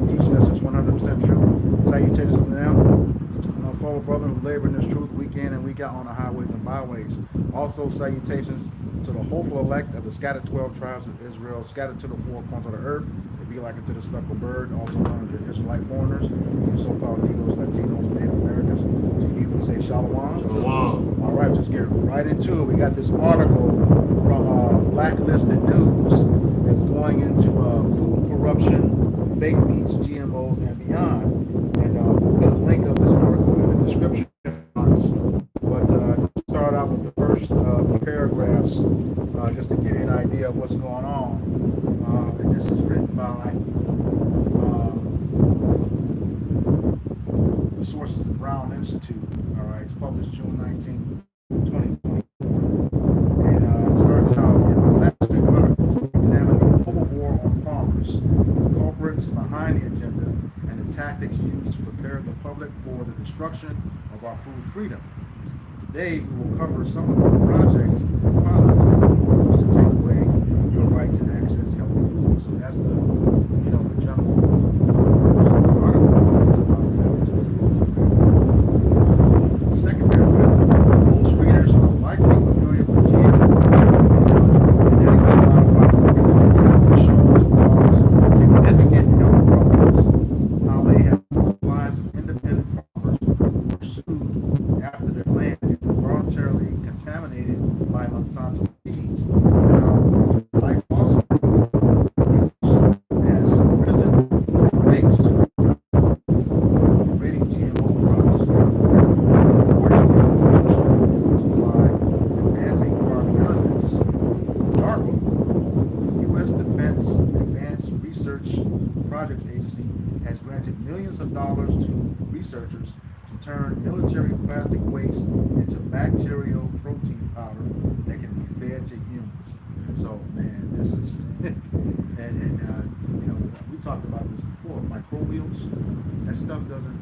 teaching us is 100% true. Salutations to them and our fellow brethren who labor in this truth week in and week out on the highways and byways. Also, salutations to the hopeful elect of the scattered 12 tribes of Israel, scattered to the four corners of the earth. They be like unto the speckled bird, also known as your Israelite foreigners, you so-called Negroes, Latinos, and Native Americans. To you, we say shalom. Shalom. All right, just get right into it. We got this article from Blacklisted News that's going into food corruption, fake meats, GMOs, and beyond. And we'll put a link of this article in the description box. But to start out with the first few paragraphs, just to give you an idea of what's going on. And this is written by the sources of Brown Institute. All right, it's published June 19, 2024. And it starts out in the last three articles examining the global war on farmers, the culprits behind the agenda, and the tactics used to prepare the public for the destruction of our food freedom. Today, we will cover some of the projects and products that will be used to take away your right to access healthy food. So that's the, the general purpose of the article. It's about the health of food. The second paragraph, most readers are likely familiar with GMOs, genetically modified organisms that have been shown to cause significant health problems. How they have put the lives of independent farmers who were sued after their land is voluntarily contaminated by Monsanto seeds. Now, life also has risen thanks to creating GMO crops. Unfortunately, food supply is advancing far beyond this. DARPA, the U.S. Defense Advanced Research Projects Agency, has granted millions of dollars to researchers to turn military plastic waste into bacterial protein powder that can be fed to humans. So, man, this is, we talked about this before. Microbials, that stuff doesn't,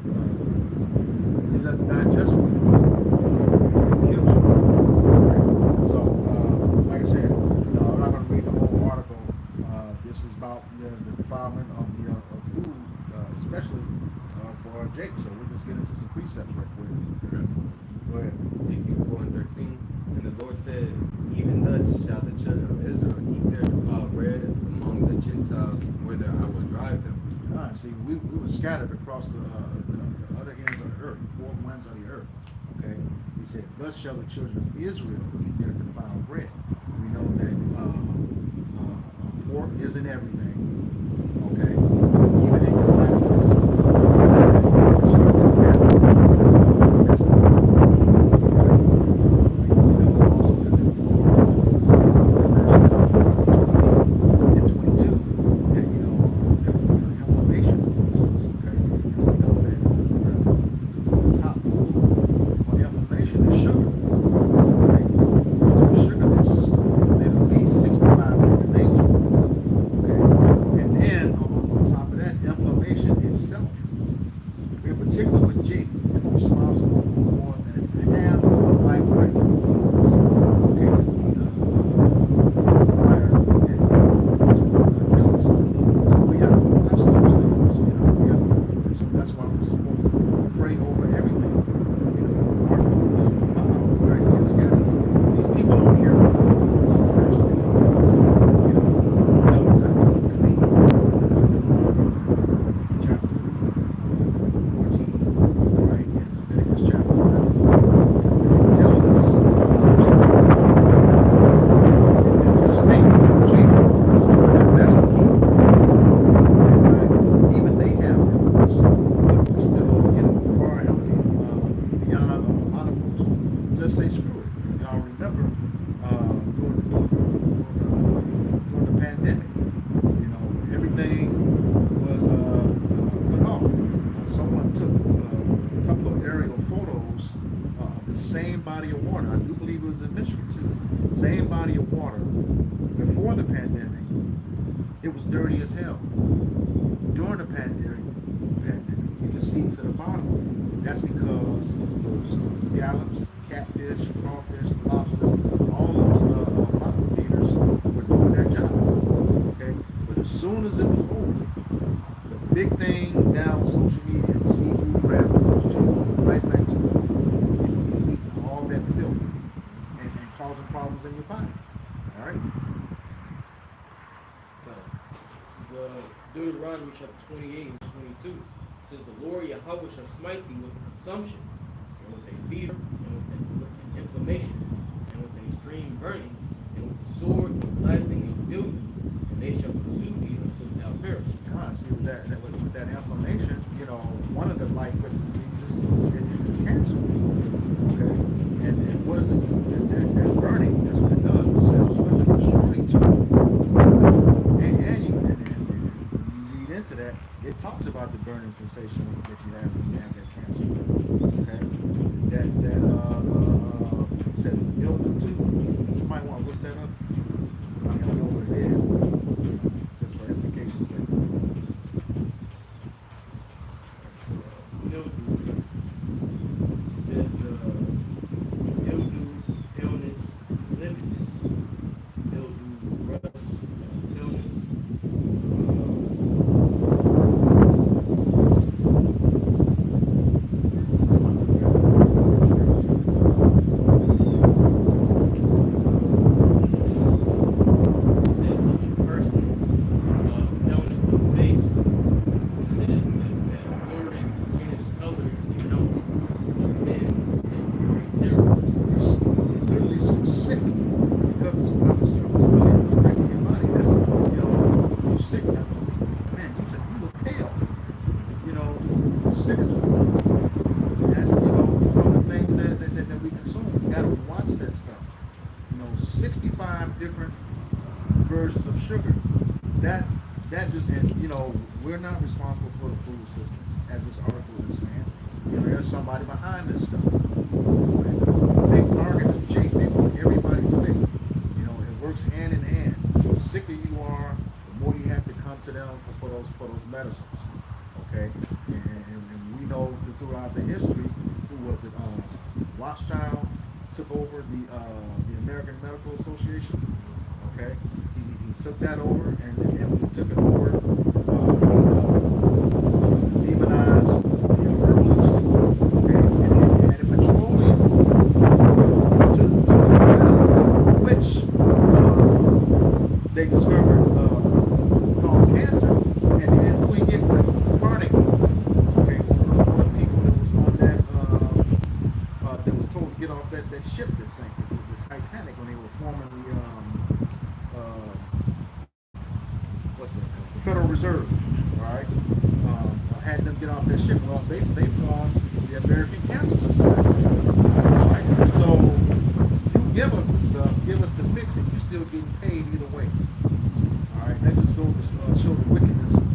it doesn't digest well. It kills you. Right? So, like I said, I'm not going to read the whole article. This is about the defilement of the of food, especially for Jake. So we'll just get into some precepts right quick. Go ahead. Ezekiel 4:13. And the Lord said, even thus shall the children of Israel eat their defiled bread among the Gentiles, whither I will drive them. See, we were scattered across the other ends of the earth, the four winds of the earth. Okay? He said, thus shall the children of Israel eat their defiled bread. We know that pork isn't everything. Okay? Even in your life, it was dirty as hell. During the pandemic, you can see to the bottom. That's because those scallops, catfish, crawfish, lobsters, all those bottom feeders were doing their job. Okay, but as soon as it was over, the big thing down on social media, seafood rabbit, right back to it. You eat all that filth and causing problems in your body. All right. This is Deuteronomy chapter 28 and 22. It says, the Lord Yahweh shall smite thee with consumption, and with a fever, and with an inflammation, and with an extreme burning, and with the sword, and blasting, and mildew, and they shall pursue thee until thou perish. See, with that inflammation, you know, one of the life-threatening diseases is cancer. Okay, and what is that burning? That's what it does. The cells are destroying to it. And you read into that, it talks about the burning sensation that you have when you have that cancer. Okay, that said mildew too. You might want to look that up. I mean, I don't know what it is, just for application's sake. Mildew. It says mildew, illness, limpidness, mildew, rust, illness. Different versions of sugar. That just, and you know, we're not responsible for the food system, as this article is saying. You know, there's somebody behind this stuff. They target the Jake, they want everybody sick. You know, it works hand in hand. The sicker you are, the more you have to come to them for those medicines. Okay? And we know that throughout the history, who was it? Rothschild took over the American Medical Association. Okay, he took that over, and when he took it over, he demonized the herbalists. Okay, and added petroleum to the medicines, which they discovered caused cancer. And then who we get with burning? Okay, one of those other people that was on that was told to get off that ship that sank, the Titanic, when they were forming the Federal Reserve. All right, had them get off that ship. Well, they formed the American Cancer Society. All right, so you give us the stuff, give us the fix, and you still getting paid either way. All right, that just goes to show the wickedness of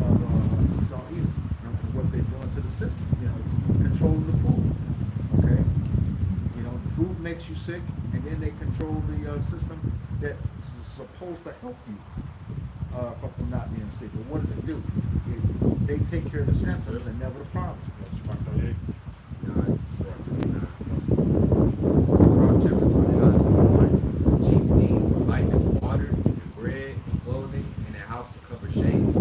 Esau Edom and what they're doing to the system. You know, it's controlling the food. Okay. Food makes you sick, and then they control the system that's supposed to help you from not being sick. But what does it do? They take care of the symptoms and never the problem. Chapter 29, chief need for life is water, and bread, and clothing, and a house to cover shame.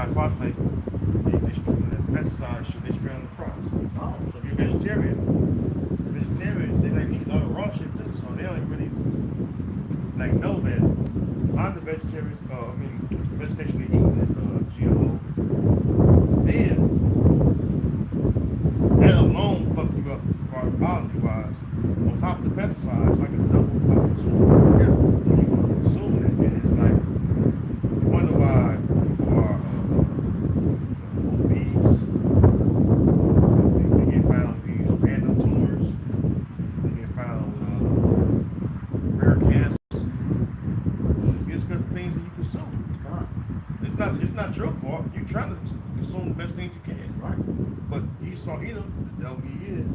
triphosphate, they spray that pesticide shit, they spray on the crops. Oh. So if you're vegetarian, vegetarians, they like eat all the raw shit too, so they don't even really like know that a lot of the vegetarians, the vegetation they eat is GMO. Then that alone fuck you up quality wise. On top of the pesticides, like a double fucking sword. Yeah. When you fucking consume it, and it's like you wonder why people are obese. They get found with these random tumors. They get found with rare cancers. It's because of things that you consume. It's not your fault. You're trying to consume the best things you can, right? But Esau Edom, the devil he is,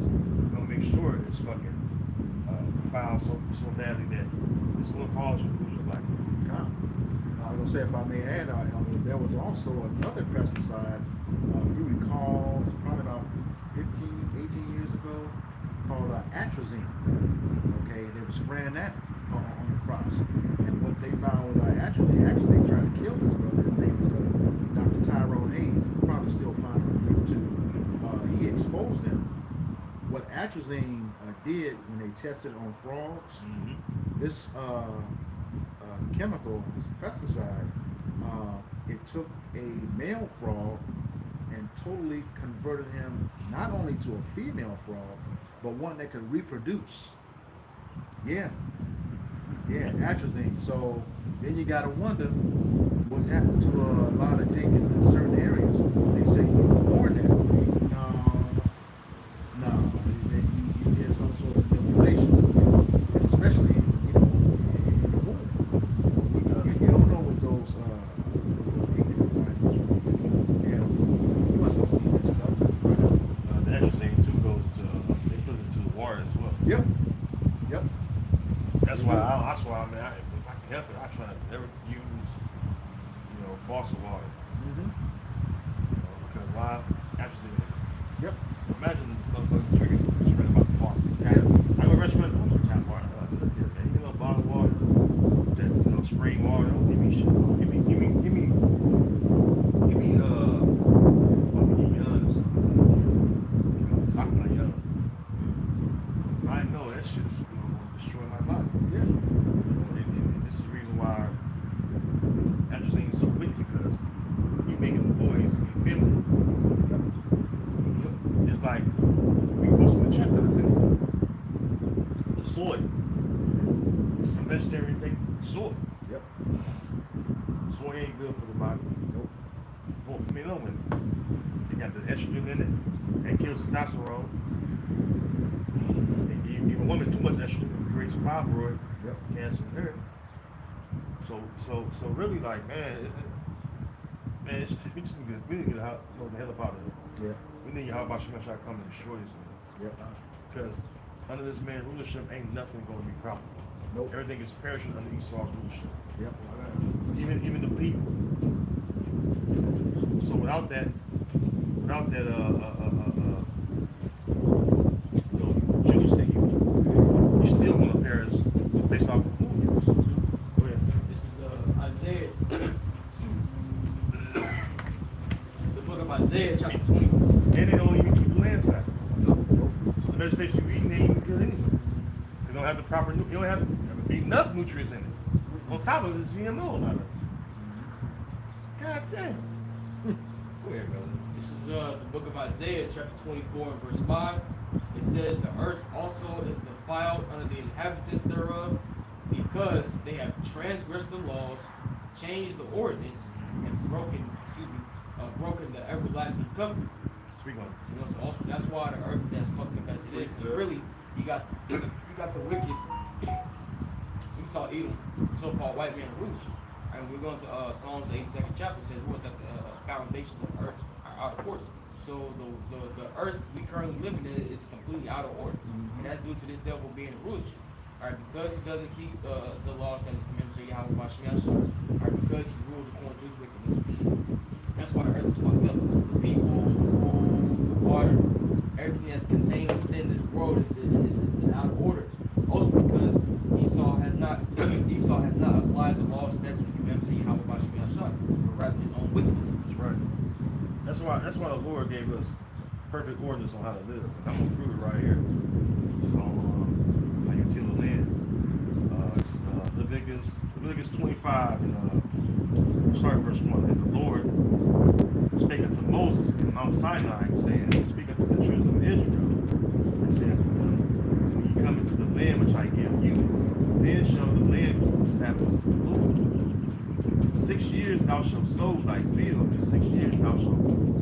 gonna make sure it's fucking filed so badly that it's gonna cause you to lose your life. I was gonna say, if I may add, there was also another pesticide, if you recall, it's probably about 15, 18 years ago, called atrazine. Okay, they were spraying that on the crops. And what they found with atrazine, actually they tried to kill this brother. His name was Dr. Tyrone Hayes. You probably still find him on YouTube. He exposed them. What atrazine did when they tested on frogs, this chemical, this pesticide, it took a male frog and totally converted him not only to a female frog, but one that could reproduce. Yeah, atrazine. So then you gotta wonder what's happened to a lot of dick in certain areas. They say you were born that way. No, you get some sort of manipulation, especially in the womb. You don't know what those yeah, you must not eat that stuff. The atrazine too goes to they put it into the water as well. Yep. That's why if I can help it, I try to never use faucet water. Because why? Atrazine. Yep. Imagine motherfuckers drinking about the faucet. Tap. I go to a restaurant, I don't tap water. Look here, man. You know, bottled water. That's spring water. Don't give me shit. Give me fucking young or something. Something like young. I know that shit is going to destroy my body. Yeah. And this is the reason why atrazine is so weak, because you making the boys feel it. It's like we most of the check of the thing. The soy. Some vegetarian take soy. Yep. Soy ain't good for the body. Nope. Well, I mean, no, when they got the estrogen in it, that kills testosterone. And even women too much estrogen creates fibroid cancer in her. So really, like, man, we just need to get the hell up out of here. Yeah. We need Yahweh Shemeshach to come and destroy this man. Yep. Because under this man's rulership, ain't nothing going to be profitable. Nope. Everything is perishing under Esau's rulership. Yep. Even the people. So without that juice in you still going to perish based off of food use. Go ahead. This is Isaiah. The book of Isaiah, chapter 20. And they don't even keep the land side. Nope. So the vegetation you eating, they ain't even good anyway. They don't have the proper, you don't have enough nutrients in it. On top of it, it's GMO, a lot of it. God damn. Go ahead, brother. This is the book of Isaiah, chapter 24, and verse 5. It says, "The earth also is defiled under the inhabitants thereof, because they have transgressed the laws, changed the ordinance, and broken the everlasting covenant." Speak on it. You know, so also that's why the earth is as fucked up as it is. So really, you got the wicked. We saw Edom, so-called white man rulers. And we're going to Psalms 82nd chapter says what that the foundations of the earth are out of course. So the earth we currently live in is completely out of order, and that's due to this devil being a ruler. All right, because he doesn't keep the laws and commandments of Yahweh Bashmiasha. All right, because he rules according to his wickedness. That's why the earth is fucked up. The people, the food, the water, everything that's contained within this world is out of order. Also because Esau has not applied the laws, statutes, and commandments of Yahweh Bashmiasha, but rather his own wickedness. That's right. That's why the Lord gave us perfect ordinance on how to live. I'm gonna prove it right here. So how you till the land. It's Leviticus 25 and start verse 1. And the Lord spake unto Moses in Mount Sinai, saying, Speak unto the children of Israel, and say unto them, When ye come into the land which I give you, then shall the land keep the Sabbath unto the Lord. 6 years thou shalt sow thy field, and 6 years thou shalt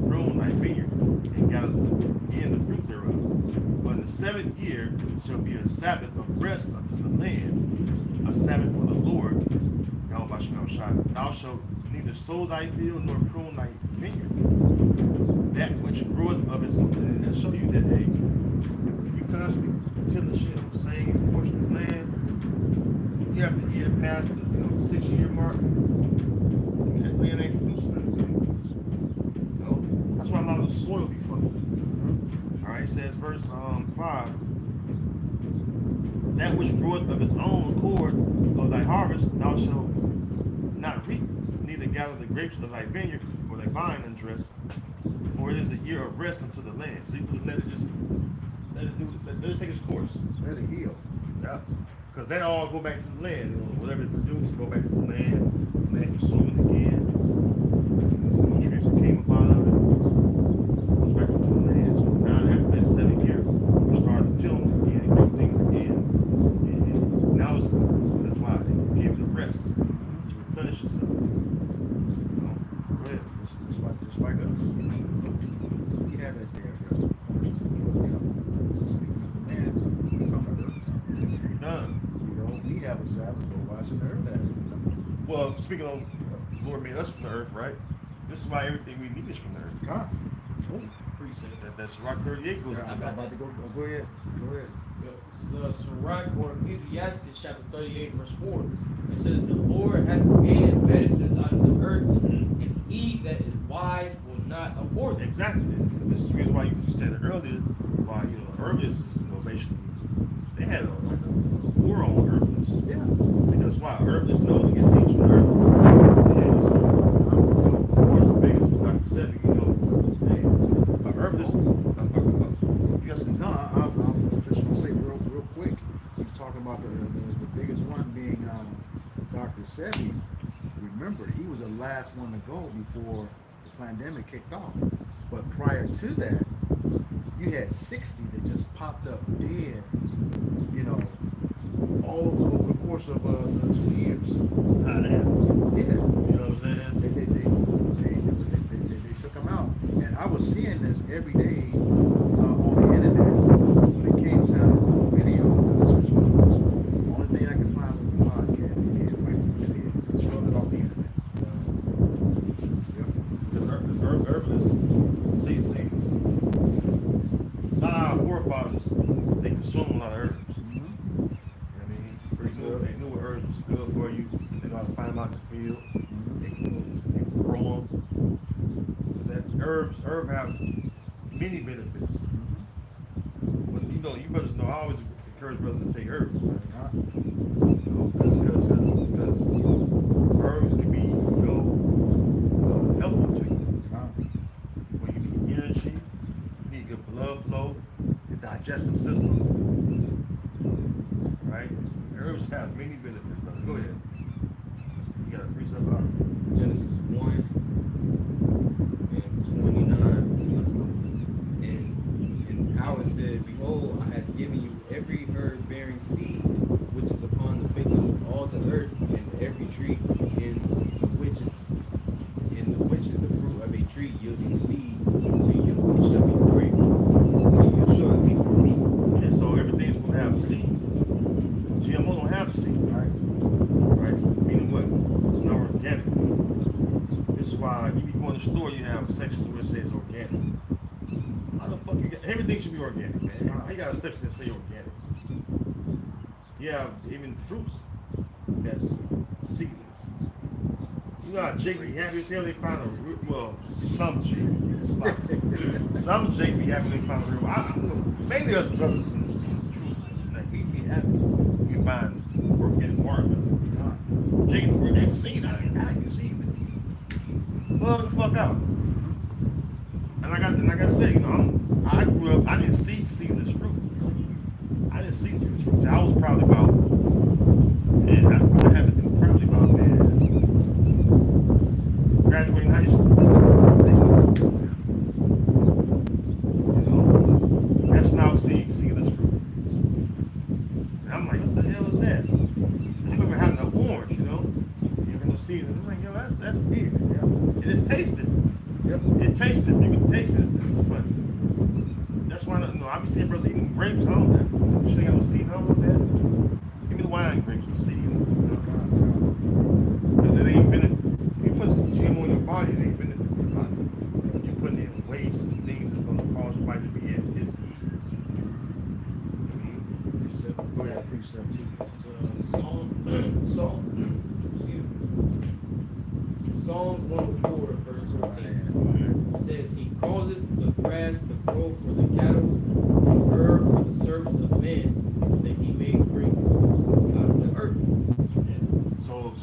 prune thy vineyard, and gather in the fruit thereof. But in the 7th year shall be a Sabbath of rest unto the land, a Sabbath for the Lord. Thou shalt neither sow thy field nor prune thy vineyard. That which groweth of its own. And that show you that, hey, you constantly tilling shit on the same portion of land. You have the year past the 6 year mark. That land ain't producing anything. That's why a lot of the soil be funny. Alright, it says verse 5. That which groweth of its own accord of thy harvest, thou shalt not reap, neither gather the grapes of thy vineyard or thy vine undress, for it is a year of rest unto the land. So you can let it take its course. Let it heal. Yeah. Because that all go back to the land. Whatever it produces, go back to the land consume it again. The nutrients that came up out of it goes back into the land. So now after that 7th year, we started tilling again and doing things again. And now that's why they gave it a rest to replenish itself. Go ahead. Just like us. We have that day of rest. Speaking as a man from the earth. Done. We have a Sabbath, so why should the earth have it? Well, speaking of Lord made us from the earth, right? This is why everything we need is from the earth. God. Appreciate that. That's Rock 38 goes I'm about to go ahead. Go ahead. This is Sirach or Ecclesiastes chapter 38 verse 4. It says, The Lord hath created medicines out of the earth, and he that is wise will not abhor them. Exactly. This is the reason why you said it earlier, why herbalists, basically, they had a war on herbalists. Yeah. Because why? Herbalists know to get things from the earth. And so, of course, the biggest was Dr. Sebi, hey, a herbalist, you got some. No, I was just going to say real quick. He was talking about the biggest one being Dr. Sebi. Remember, he was the last one to go before the pandemic kicked off. But prior to that, you had 60 that just popped up dead, all over the course of 2 years. Yeah. Yeah. You know what I'm saying? They took them out. And I was seeing this every day on the internet when it came time to do video search videos. The only thing I could find was a podcast. They scrolled it off the internet. Yep. Because herbalists, see, a lot of our forefathers, they consume a lot of herbs. They knew what herbs was good for you. They know how to find them out in the field. They can grow them. Because herbs have many benefits. When you brothers know, I always encourage brothers to take herbs. Right? Because herbs can be helpful to you. When you need energy, you need good blood flow, your digestive system. Right? Herbs have many benefits, brother. Go ahead. You got a precept out. Genesis 1 and 29. Let's go. And how it said, Behold, I have given you every herb bearing seed, which is upon the face of all the earth, and every tree in which is the fruit of a tree yielding seed, to you it shall be free. To you shall it be for me. And so everything's going to have a seed. GMO don't have seed, right? Right? Meaning what? It's not organic. This is why you be going to the store, you have sections where it says organic. How the fuck you got? Everything should be organic, man. How you got a section that say organic? You have even fruits that's seedless. You know how Jake be happy as hell they find a root? Well, some Jake. Some Jake be happy they find a root. Mainly us brothers and truth. Like he be happy. You find organic watermelon. Jake, that seed, I can see this. Bug the fuck out. like I said, I grew up. I didn't see seedless fruit. I didn't see seedless fruit. I was probably about, man, I had to be probably about, man, graduating high school. That's when I was seeing seedless fruit. And I'm like, what the hell is that? I remember having an orange, even though seeds. I'm like, yo, that's weird. Yeah. And it tasted. Yep. It tasted. You can taste it. This is funny. That's why I be seeing brothers eating grapes. I don't know. Shit ain't got no seed. I don't know that. Give me the wine grapes with seed. Because it ain't been. You put some GMO in your body, it ain't benefit your body. You're putting in waste and things that's going to cause your body to be at disease. Go ahead, precept two. Psalms 104, verse 14. It says, He causeth the grass to grow for the cattle, and herb for the service of men, that he may bring forth out of the earth.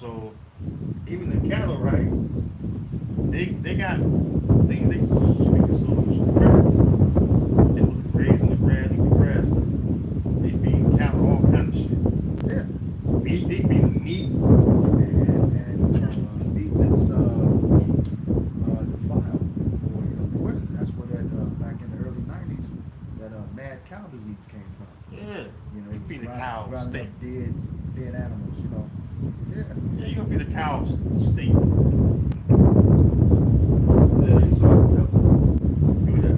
So even the cattle, right? They got things they should be consuming. Grass. They was grazing the grass, eating the grass. They feed cattle all kind of shit. Yeah. Meat, they feed meat. And meat that's defiled. Or, that's where that back in the early 90s, that mad cow disease came from. Yeah. You feed the grinding- cow grinding steak. up dead animals, Yeah. Yeah, you gonna feed the cow steak. Yeah, so, Do that.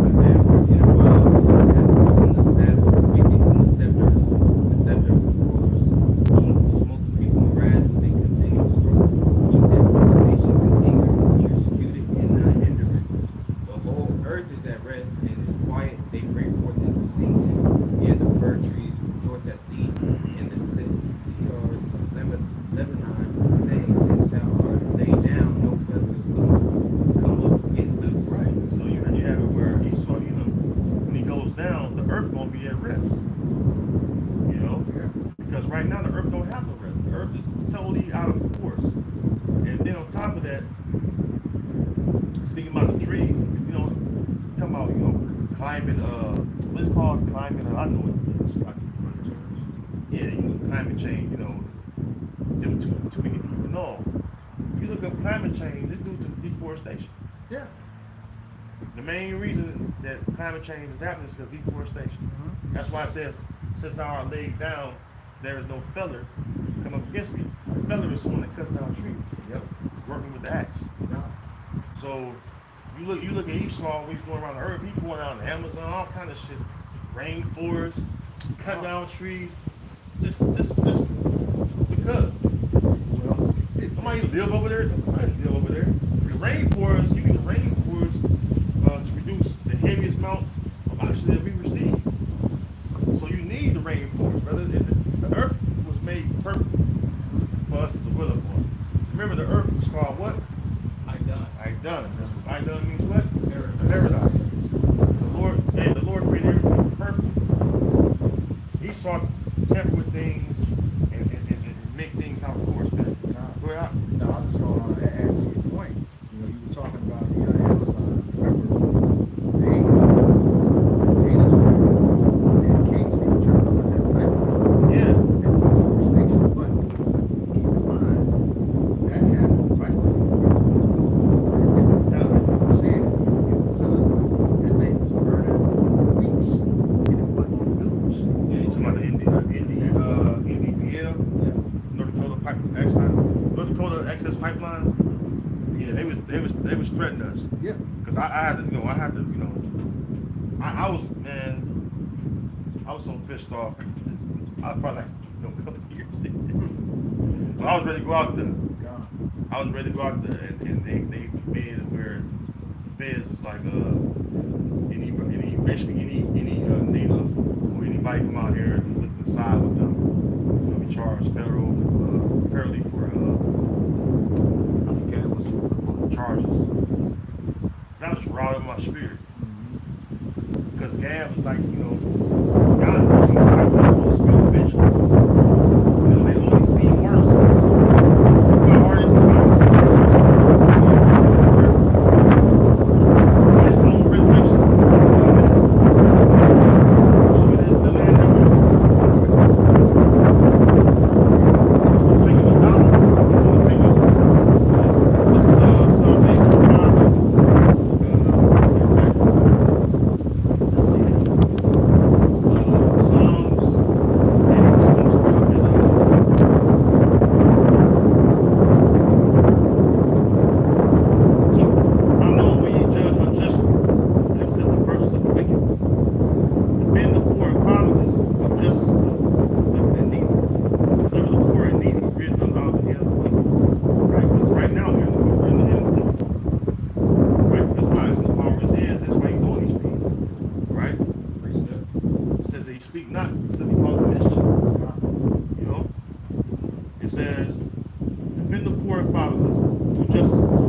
Isaiah 14:5, and the staff of the wicked and the scepter of the rulers, he who smote the people in wrath with a continual stroke, he that put the nations in anger is persecuted and not hindered. The whole earth is at rest and is quiet, they break forth into singing, and the fir trees rejoice at thee, and the cedars of Lebanon, saying, since thou art laid down, no feathers come up against us. Right. So you have it where Esau, when he goes down, the earth gonna be at rest. Because right now the earth don't have no rest. The earth is totally out of course. And then on top of that, speaking about the trees, talking about climate. What is it called? Climate. I know what it is. Yeah, climate change. Them too many people. No, if you look up climate change, it's due to deforestation. Yeah. The main reason that climate change is happening is because deforestation. Mm-hmm. That's why it says, since thou art laid down, there is no feller come up against me. A feller is someone that cuts down trees. Yep. Working with the axe. Yeah. So you look at Esau, when he's going around the earth, he's going out in the Amazon, all kind of shit. Rainforest, cut down trees, just because. Well, Somebody live over there. Somebody live over there. The rainforest, you need the rainforest to reduce the heaviest amount of oxygen that we receive. So you need the rainforest, brother. The earth was made perfect for us to dwell upon. Remember, the earth was called what? Idon. Idon means what? Paradise. The Lord created everything perfect. Esau tamper with things and make things out of course, man. Go ahead. No, I'm just going to add to your point. You were talking about the Amazon. Remember, the natives in case they were trying to put that pipeline Yeah. and deforestation. But keep in mind, that happened right before. Like you said, some of the time, that thing was burning for weeks. And it wasn't on the news. Yeah, you talking about the NDPL, North Dakota Access Pipeline. Yeah, they was threatening us. Yeah. Cause I had to, I was so pissed off. I was probably like, a couple of years in. But I was ready to go out there. God. I was ready to go out there, and they made it where the feds was like, any native or anybody come out here and look inside with them, be charged fairly for I forget what's the charges. That was routing my spirit. Because Gab was like, God, I was going to eventually. They only be worse. The hardest time.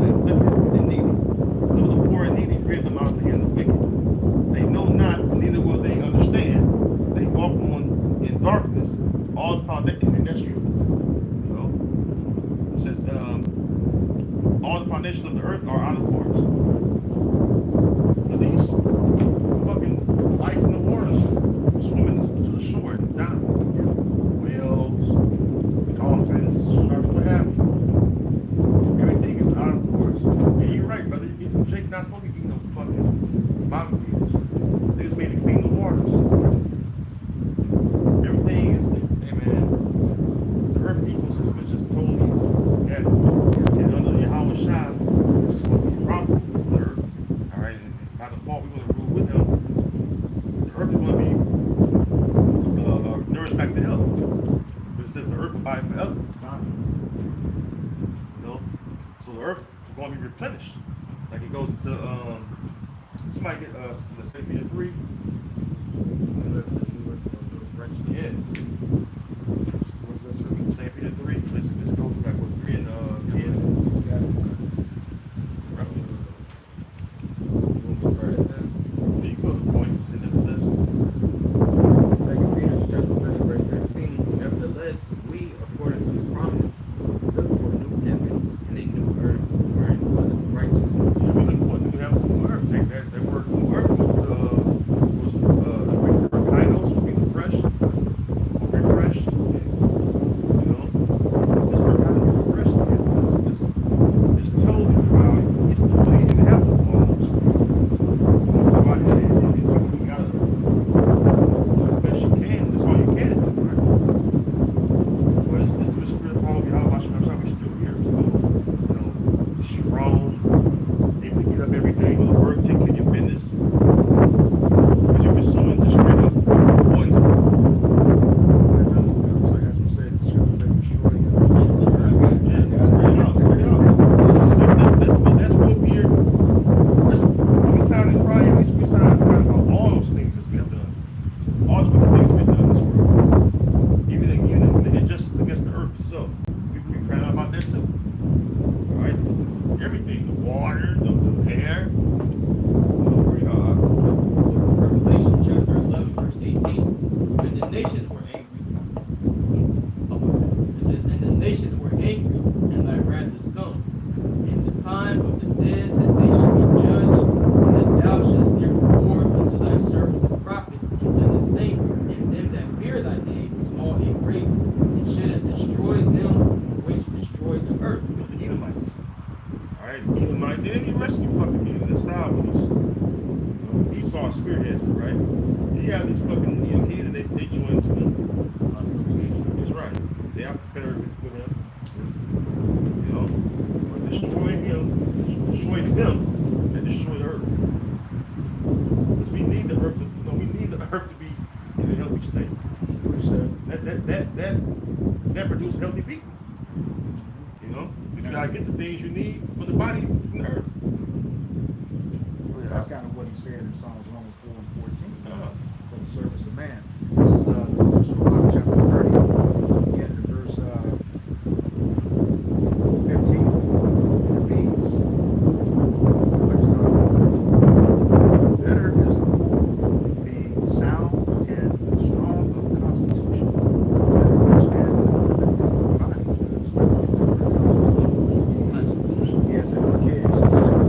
the afflicted and needy. Deliver the poor and needy, free them out of the hand of the wicked. They know not, neither will they understand. They walk on in darkness. All the foundation, and that's true. You know, it says, all the foundations of the earth are out of course. Because these fucking life in the waters swimming to the shore and down. Whales, dolphins, sharks, what have you. Everything is out of course. And you're right, brother. Jake not supposed to be eating no fucking bottom feeders. They just made to clean the waters. Everything is, hey man, the earth ecosystem is just totally dead. And under Yahweh Shah, it's supposed to be proper with the earth. Alright, and by default, we're going to rule with him. The earth is going to be nourished back to health. But it says the earth will buy it forever. You know? So the earth is going to be replenished. Like it goes to, somebody get, let's say, Peter 3. Yeah. What's that? St. Peter 3. Let's go back with 3 and 10. Got it. Roughly. We'll start at 10. There you go, the point is in the list. 2 Peter chapter 3, verse 13. Nevertheless, we, according to his promise, look for new heavens and a new earth, wherein dwelleth righteousness. Yeah, we look for new heavens and new earth. That word new earth was the Greek word kainos, which means fresh, or refreshed. You know, this word kainos, refreshed. It's totally proud. It's the way in heaven almost. I'm talking about it. You gotta do the best you can. That's all you can do, right? But it's through the spirit of power of Yahweh, we're still here. So, you know, strong, able to get up every day, go to work, take care of your business. Because you're consuming the straight up poison. As we said, the scripture said, destroy it. That's right. That's what we're. When we sign in pride, we sign pride about all those things that we have done. All the wicked things we've done in this world. Even the injustice against the earth itself. We cry out about that too. Alright? Everything. The water, the air. Revelation chapter 11, verse 18. And the nations were angry. It says, and the nations were angry, and thy wrath is come. In the time of the dead that they shall be judged, and that thou shalt give reward unto thy servants the prophets, and to the saints, and them that fear thy name, small and great, and shouldest destroy them which destroyed the earth. The Edomites. Alright, the Edomites. They didn't even rescue fucking Edom. That's how it was. Esau spearheads it, right? He had these fucking heathen, they joined to him. That's right. They are confederate with him. You know? But destroying him and destroy the earth. Because we need the earth to be in a healthy state. That produces healthy people. You know? You gotta get the things you need for the body from the earth. That's kind of what he said in Psalms 104 and 14 for the service of man. This is the book of Mark, chapter 30, again in verse 15. And it reads, let's start with 14. Better is the poor being sound and strong of constitution than a rich man that is afflicted of the body. Yes, and archaic substitute.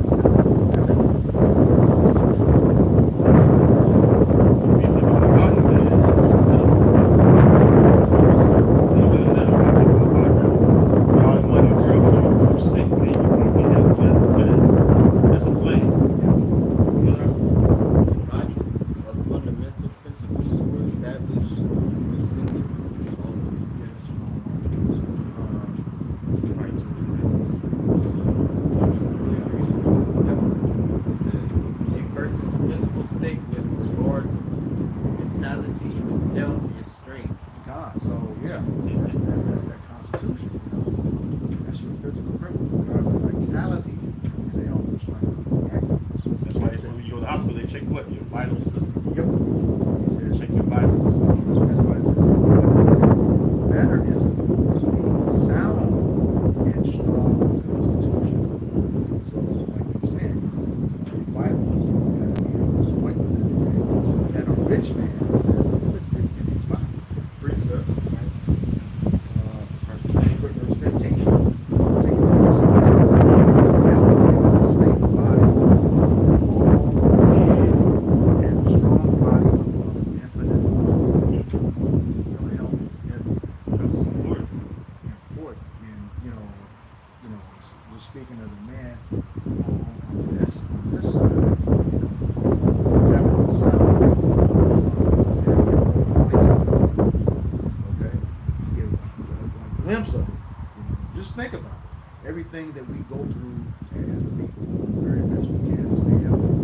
everything that we go through as people, the very best we can to stay healthy.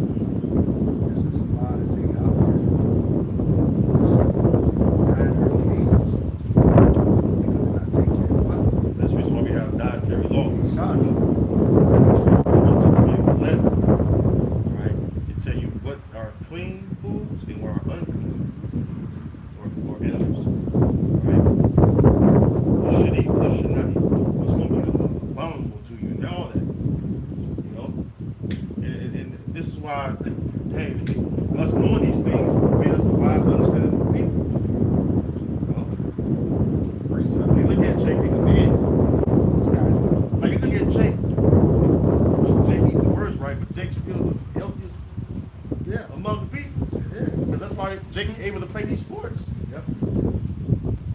This is a lot of things out there. Dying early ages because they're not taking care of the body. That's the reason why we have dietary laws. God. Right? They tell you what are clean foods and what are unclean or animals. Right? You should eat, you should not eat. What's going to be abominable to you and all that. You know? And this is why, hey, us knowing these things made us wise and understanding people. You know? They look at Jake and man. Like you look at Jake. Jake eat the worst, right? But Jake's still the healthiest among the people. Yeah. Because that's why Jake is able to play these sports. Yep.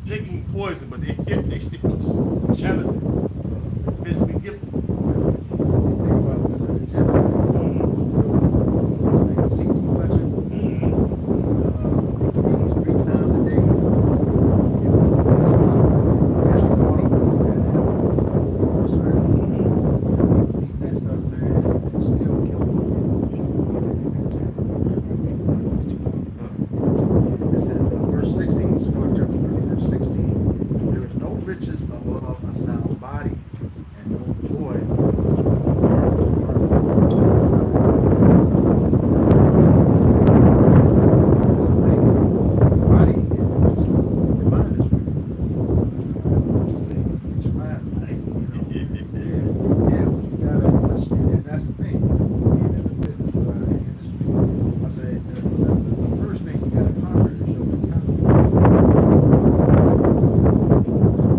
Jake eating poison, but they still talented, physically gifted. Think about the gym. CT Fletcher. He eats 3 times a day. That's why actually called him eating that stuff, man, and still killing him. It says, verse 16, Mark chapter 30, verse 16. There is no riches above a sound body, and no joy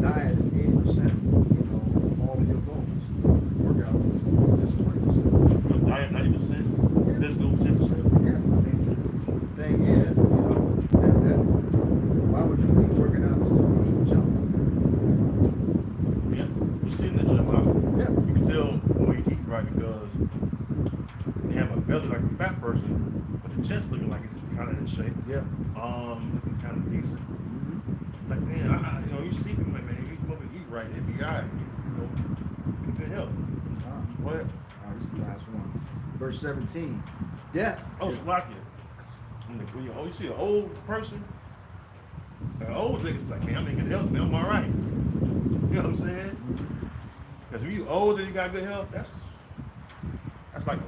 diet is 80%, of all of your goals. Workout is just 20%. Diet 90%, physical 10%. Yeah, I mean, the thing is, that's why would you be working out and still be eating junk? Yeah, you see in the gym, huh? Yeah. You can tell when you eat right because they have a belly like a fat person, but the chest looking like it's kind of in shape. Yeah. Looking kind of decent. Like, man, you see people like, man, you come up and eat right, it'd be all right. You can help. Go ahead. All right, this is the last one. Verse 17. Death. Oh, Slovakia. When you see an old person, an old nigga's like, man, I'm in good health, man, I'm all right. You know what I'm saying? Because when you old and you got good health, that's like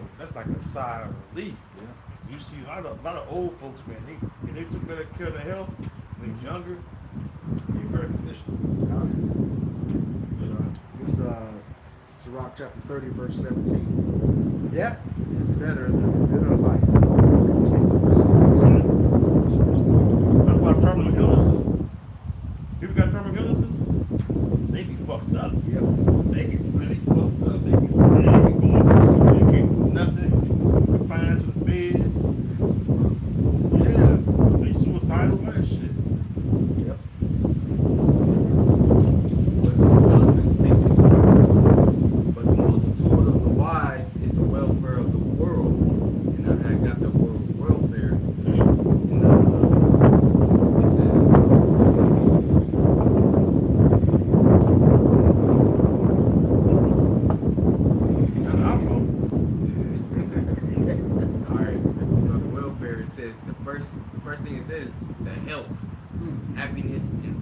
a sigh of relief. Yeah. You see a lot of old folks, man, they took better care of their health when they was younger. They're very conditioned. This Sirach chapter 30, verse 17. Death is better than the bitter life. That's why terminal illnesses. People got terminal illnesses, they be fucked up. Yep. They be really fucked up. They be going, they can't do nothing. Confined to the bed. Yeah. They suicidal, that shit. Yep. Solomon 6:64. But the multitude of the wise is the welfare of the world, and I got the word welfare. And it says, all right. So the welfare, it says the first thing it says, the health, happiness, and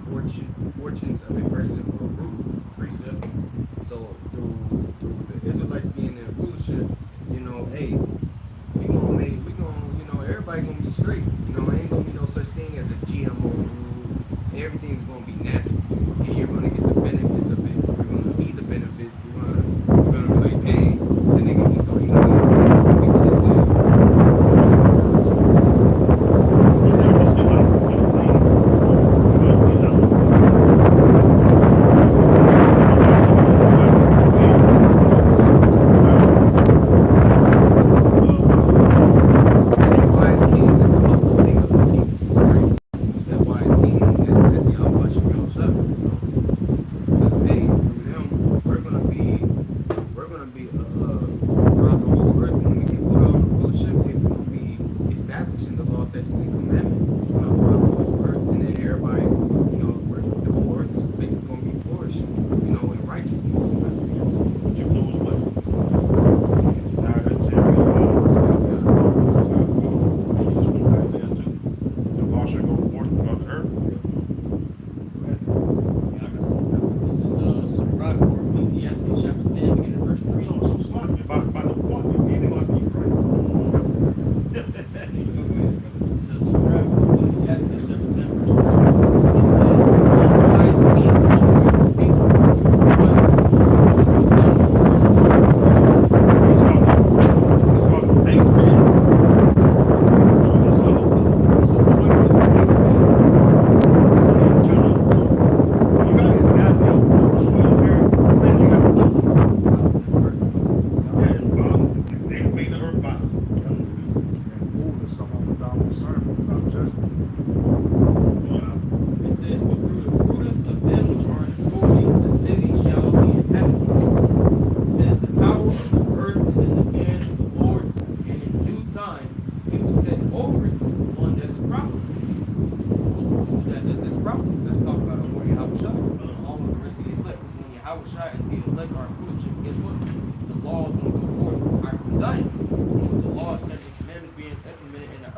fortunes of a person or group. Precept. So through the Israelites being in rulership, hey, everybody gonna be straight. Ain't gonna be no such thing as a GMO food. Everything's gonna be natural, and you're gonna get the benefits of it. You're gonna see the benefits. You're gonna be like, dang, the nigga eat so he don't eat. People just say, wise king is the upholding of the people, right? That wise king, that's Yahweh Shem Shah.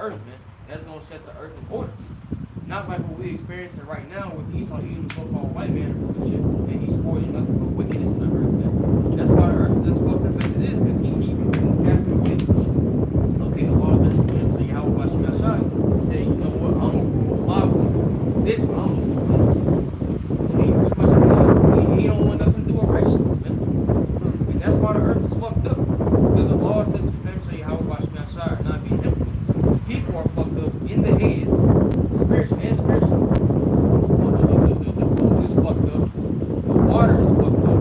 earth, man. That's gonna set the earth in order. Not like what we experiencing right now with Esau eating the so-called white man and shit, and he's spoiling nothing but wickedness in the earth, man. That's why the earth is as fucked up as it is, because he cast it away. Okay, the law doesn't win, so Yahweh Bashim Yashai said, you know what, I'm gonna rule a lot with this, but I'm gonna do this. And he pretty much, he don't want nothing to do with righteousness, man. And that's why the earth is fucked up. Because the law says for them to say Yahweh Bashim Yashai are not being implemented. People are fucked up in the head, spiritual and spiritual. The food is fucked up. The water is fucked up.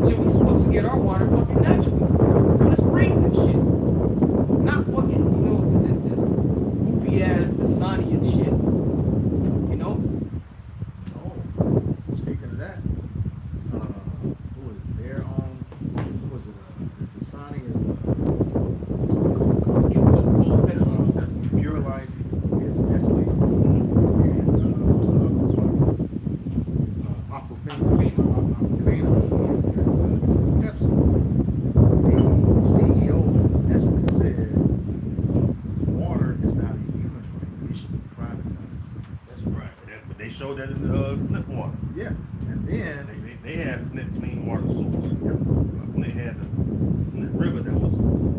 Shit, we supposed to get our water fucking naturally. From the springs and shit. Not fucking, you know, this goofy ass Dasani and shit. You know? Oh, speaking of that, who was it? Their own, who was it? The Dasani is Pure Life is Nestle, and what's the other one? Aquafina is Pepsi. The CEO Nestle said water is not a human right; it should be privatized. That's right. But they showed that in the Flint water. Yeah, and then They had Flint clean water source. yeah. Flint had the Flint River that was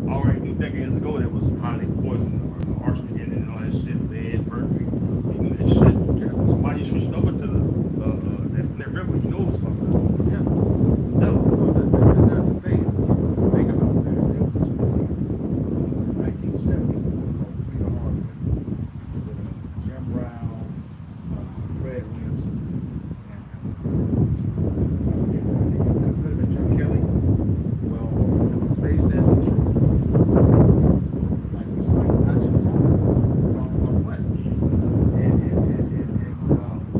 already knew decades ago that was highly poisoned, or arsenic in it and all that shit, lead, mercury, you knew that shit. Yeah. So why you switched over to that Flint River? You know it was fucked up. Yeah. No. Well, that's the thing. Think about that. There was this movie in 1974 called Freedom Harbor with Jim Brown, Fred Williamson, and I forget that name. Could have been Jim Kelly. Well, it was based in Detroit. Like it was like not too far from Flint. And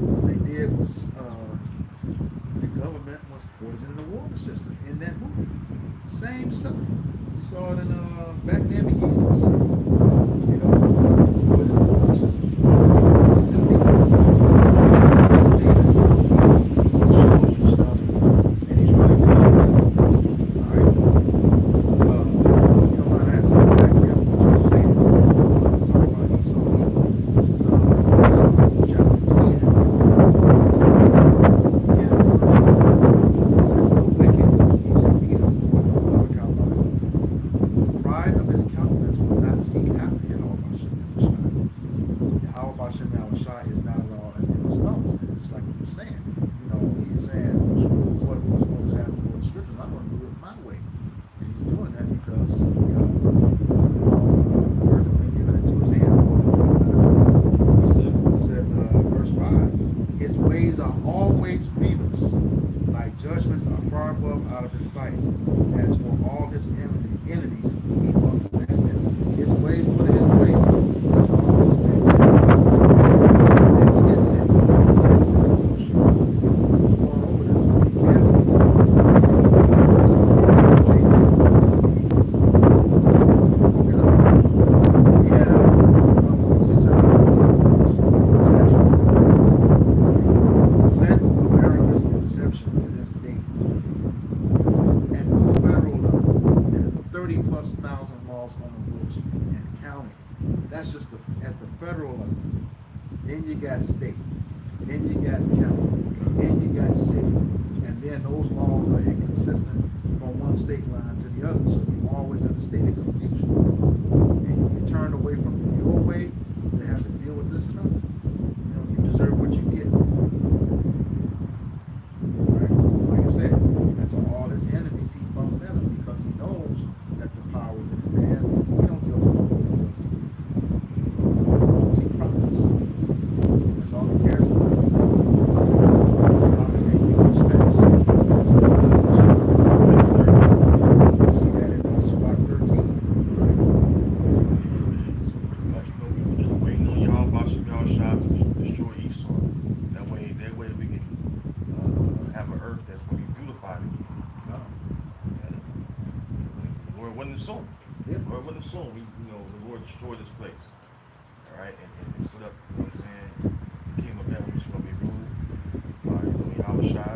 what they did was the government was poisoning the water system in that movie. Same stuff. We saw it in Batman Begins. You know, poisoning the water system. To the people. He shows you stuff and he's really good. Alright? You know what I asked you back here what you were saying. Talk about Esau. This is Esau chapter 10. Again, verse 4. It says, "The wicked was Esau Edom, another count by the pride of his countenance will not seek after Yahweh Bashem Yahushai." Yahweh Bashem Yahushai is not at all in his thoughts. And just like you were saying, you know, he's saying, what's going to happen with the scriptures? I'm going to do it my way. And he's doing that because, you know, the earth has been given into his hand. It says, verse 5, "His ways are always grievous. Thy judgments are far above out of his sight. As for all his enemies, he will command them." His ways, what are his ways? His laws and he is sin. He says, going over this, be careful. Fuck it up. We have roughly 615 statutes since America's inception to this date. At the federal level, there's 30 plus thousand laws on the books and counting. That's just at the federal level. Then you got state. Then you got county. Then you got city. And then those laws are inconsistent from one state line to the other. So you always have a state of confusion. And you turn away from your way to have to deal with this stuff. You know, you deserve what you get. Right? Like it says, that's all his enemies, he bumped at him because he knows that the power is in his hand. He don't give a fuck what he does to you. As long as he promises. That's all he cares about. Promise and he respects. That's what he does to you. You see that in Shabbat 13. But you know, we were just waiting on Yahweh Bashem Yahushai to destroy Esau. That way we can have an earth that's going to be beautified again. No. The Lord wasn't soon. Yeah. The Lord wasn't soon. The Lord destroyed this place. All right, and set up, you know what I'm saying, the kingdom of heaven is going to be ruled by Yahweh Shai.